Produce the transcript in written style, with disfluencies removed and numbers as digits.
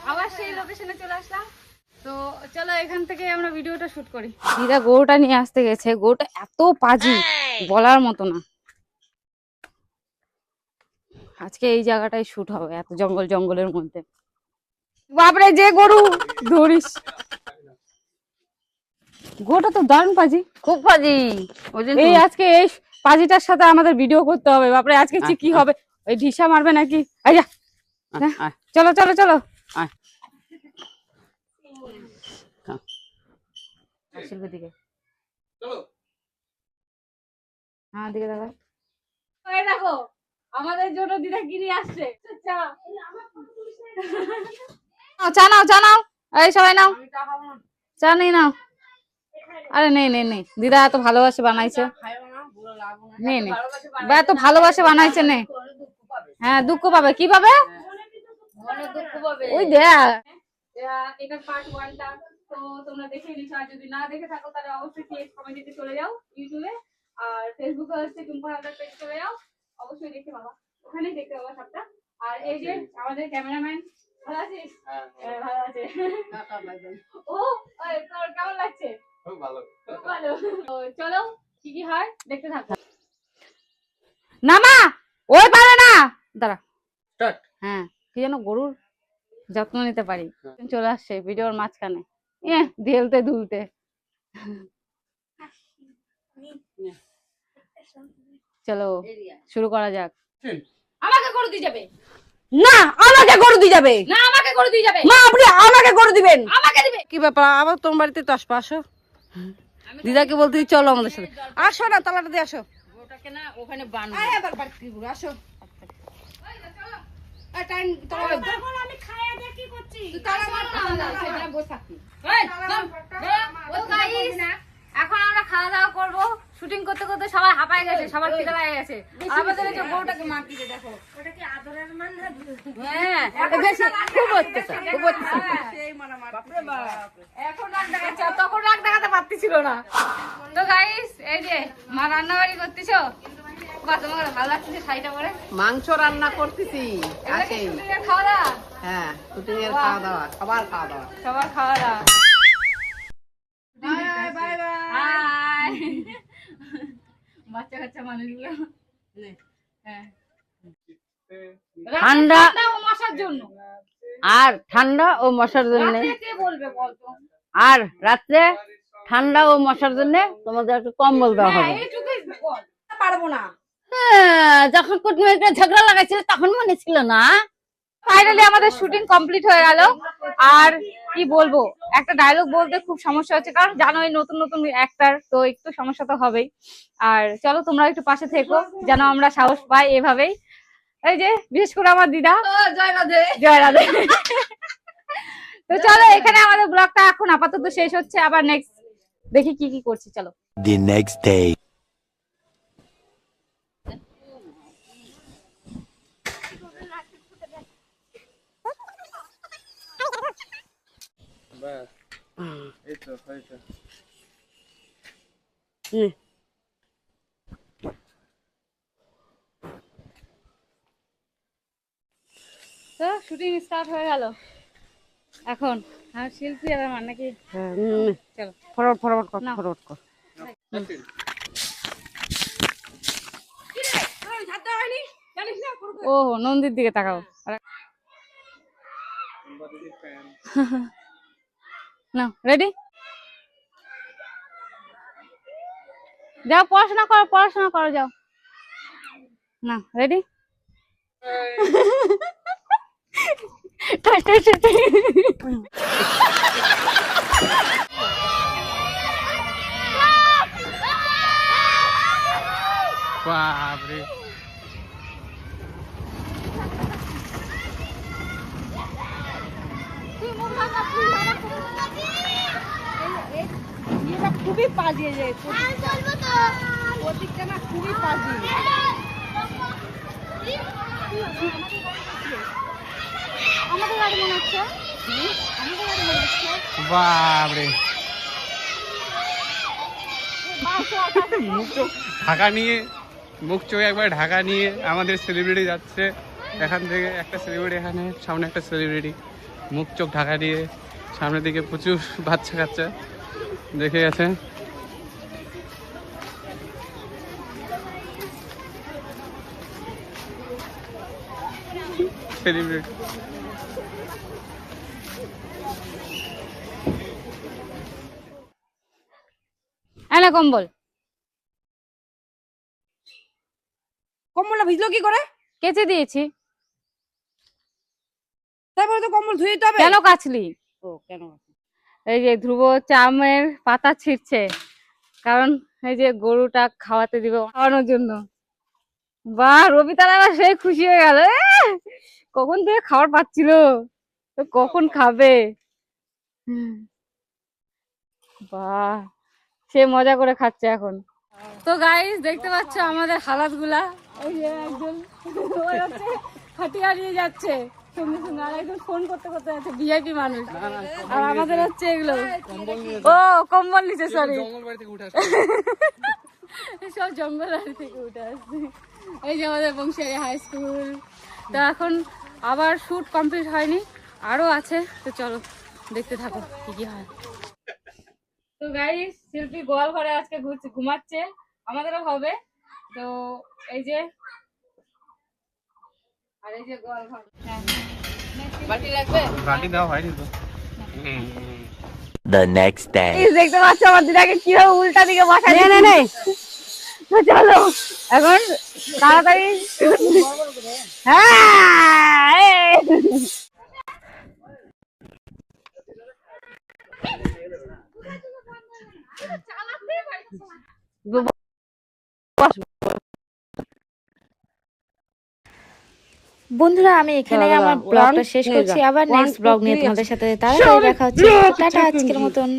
আবার সেই লোকেশনে চলে আসলাম। তো চলো এখান থেকে আমরা ভিডিওটা শুট করি। দিদা গরুটা নিয়ে আসতে গেছে, গরুটা এত পাজি বলার মতো না। আজকে এই জায়গাটাই শুট হবে, এত জঙ্গলের মধ্যে। বাপরে যে গরু ধরিস, গরুটা তো দারুণ পাজি, খুব পাজি। এই আজকে এই পাজিটার সাথে আমাদের ভিডিও করতে হবে। বাপরে আজকে কি হবে, ওই ঢিসা মারবে নাকি? আইয়া চলো চলো চলো দিকে, হ্যাঁ দিকে দেখো। দেখো আমাদের জন্য দিদা কিনে আসছে চা নাও, চা নাও, এই সবাই নাও চা, নেই নাও। আরে নেই নেই নেই, দিদা এত ভালোবাসে বানাইছে, নেই নেই এত ভালোবাসে বানাইছে, নেই। হ্যাঁ দুঃখ পাবে, কি পাবে? ওই দেখ এটা পার্ট 1টা, তো তোমরা দেখে নিছো। আর যদি না দেখে থাকো তাহলে অবশ্যই টিএক্স কমেডিতে চলে যাও ইউটিউবে, আর ফেসবুকে হচ্ছে টুম্পা হালদার পেজ চলে যাও, অবশ্যই দেখতে পাবা, ওখানেই দেখতে পাবা সবটা। আর এই যে আমাদের ক্যামেরাম্যান, ভালো আছিস? হ্যাঁ ভালো আছে। ও তোর কেমন লাগছে? খুব ভালো, খুব ভালো। তো চলো কি কি হয় দেখতে থাকো। নামা ওই পারে না, দাঁড়া। হ্যাঁ কি যেন গরুর যত্ন নিতে পারি, চলে আসছে ভিডিওর মাঝখানে, ঢেলতে দুলতে। চলো শুরু করা যাক। আমাকে গরু দিয়ে যাবে না, আমাকে গরু দিয়ে যাবে না, আমাকে গরু দিয়ে যাবে মা, আপনি আমাকে গরু দিবেন, আমাকে দিবে। কি ব্যাপার, আবার তোমার বাড়িতে তো আসবো, আসো। দিদাকে বলতে চলো আমাদের সাথে, আসো না তালাটা দিয়ে আসো, ওটাকে না ওখানে বানবো, আবার বাড়ি ঘুরে আসো। আমি খাইয়া দিয়ে কি করছি, এখন আমরা খাওয়া দাওয়া করবো। শুটিং করতে করতে সবাই হাঁপায় গেছে, সবার খিদে লেগে গেছে। আমাদের এই যে বউটাকে মারতে দেখো, ওটা কি আদরের মান না? হ্যাঁ খুব অত্যাচার, খুব অত্যাচার। এখন রাগ দেখাচ্ছে, তখন রাগ দেখাতে পারতেছিল না। তো গাইস এই যে মা রান্নাবাড়ি করতেছো, তোমার ভালো লাগছে শাড়িটা পরে? মাংস রান্না করতেছি, খাওয়া দাওয়া, হ্যাঁ শুটিং এর খাওয়া দাওয়া, সবার খাওয়া দাওয়া, সবার খাওয়া দাওয়া। বাচ্চা কাচ্চা মানুষগুলো ঠান্ডা ও মশার জন্য, আর ঠান্ডা ও মশার জন্য, কে বলবে বলতো, আর রাত্রে ঠান্ডা ও মশার জন্য তোমাদের একটু কম্বল দেওয়া হবে। পারবো না, যখন কুটুমিকে ঝগড়া লাগাইছিল তখন মনে ছিল না। ফাইনালি আমাদের শুটিং কমপ্লিট হয়ে গেল। আর কি বলবো, একটা ডায়লগ বলতে খুব সমস্যা হচ্ছে, কারণ জানোই নতুন নতুন অ্যাক্টর, তো একটু সমস্যা তো হবেই। আর চলো তোমরা একটু পাশে থেকো যেন আমরা সাহস পাই এভাবেই। এই যে বিশেষ করে আমার দিদা, জয় রাধে, জয় রাধে। তো চলো এখানে আমাদের ব্লগটা এখন আপাতত শেষ হচ্ছে, আবার নেক্সট দেখি কি কি করছি। চলো the next day. তো শুটিং স্টার্ট হয়ে গেল এখন। আর শিল্পী আর আমার নাকি, চলো ফরওয়ার্ড ফরওয়ার্ড কর, ফরওয়ার্ড কর। ও নন্দীর দিকে তাকাও। না রেডি, যাও পড়াশোনা করো, পড়াশোনা করো, যাও। না রেডি, বাপরে খুবই পাজিয়ে যায়, প্রতীকটা না খুবই পাজি। আমাদের গাড়ি মনে হচ্ছে, আমাদের গাড়ি মনে হচ্ছে। বাপরে মুখ তো ঢাকা নিয়ে মুখ চোখে একবার ঢাকা নিয়ে আমাদের সেলিব্রিটি যাচ্ছে এখান থেকে। একটা সেলিব্রিটি এখানে, সামনে একটা সেলিব্রিটি মুখ চোখ ঢাকা দিয়ে, সামনের দিকে প্রচুর বাচ্চা কাচ্চা দেখে গেছে। সেলিব্রিটি এনে কম্বল। কম্বলটা ভিজলো কি করে? কেচে দিয়েছি। তারপরে তো কম্বল ধুয়ে দিতে হবে। কেন কাচলি? ও কেন? এই যে ধ্রুব চামের পাতা ছিঁড়ছে, কারণ এই যে গরুটা খাওয়াতে দিবে, খাওয়ানোর জন্য। বাহ, রবি তারা সেই খুশি হয়ে গেল, কখন থেকে খাবার পাচ্ছিল, তো কখন খাবে। বাহ, সে মজা করে খাচ্ছে এখন। তো গাইস দেখতে পাচ্ছ আমাদের হালাত গুলা। এই যে একজন খাটিয়া নিয়ে যাচ্ছে সঙ্গে সঙ্গে, আর একজন ফোন করতে করতে যাচ্ছে, ভিআইপি মানুষ। আর আমাদের হচ্ছে এগুলো, ও কম্বল নিচে, সরি জঙ্গল বাড়ি থেকে উঠে সব জঙ্গল বাড়ি থেকে উঠে আসছে। এই যে আমাদের বংশিয়ারি হাই স্কুল। তো এখন আবার শুট কমপ্লিট হয়নি, আরো আছে, তো চলো দেখতে থাকো কি কি হয়। তো গাইস শিল্পী গোয়াল ঘরে আজকে ঘুমাচ্ছে, আমাদেরও হবে। তো এই যে, আর এই যে গোয়াল ঘর। বাটি লাগবে? বাটি দেওয়া হয়নি তো। The next day. দেখতে পাচ্ছ আমার দিদাকে কিভাবে উল্টা দিকে বসা নেই। চলো এখন তাড়াতাড়ি। হ্যাঁ, বন্ধুরা আমি এখানে আমার ব্লগটা শেষ করছি, আবার নেক্সট ব্লগ নিয়ে তোমাদের সাথে তাড়াতাড়ি দেখা হচ্ছে। টাটা আজকের মতন।